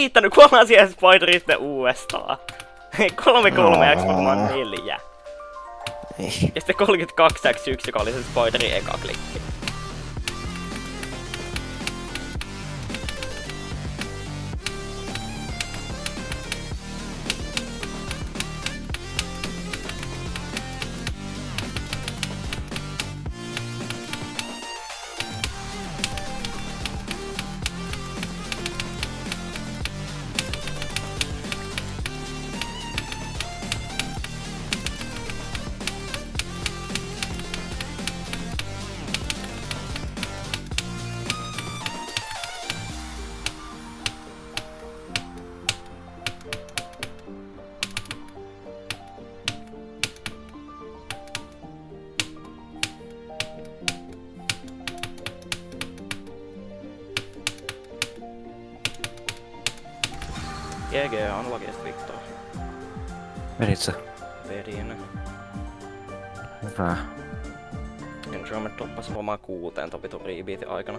riittänyt, kuollaan siihen spoileriin sitten uudestaan. 33 x varmaan 4. Ei. Ja sitten 32 x 1, joka oli se spoilerin eka klikki. GG, unluckiest Victor. Vedit sä? Vedin. Hyvä. Enjoyment toppasi lomaa 6 ton vitun rebeatin aikana.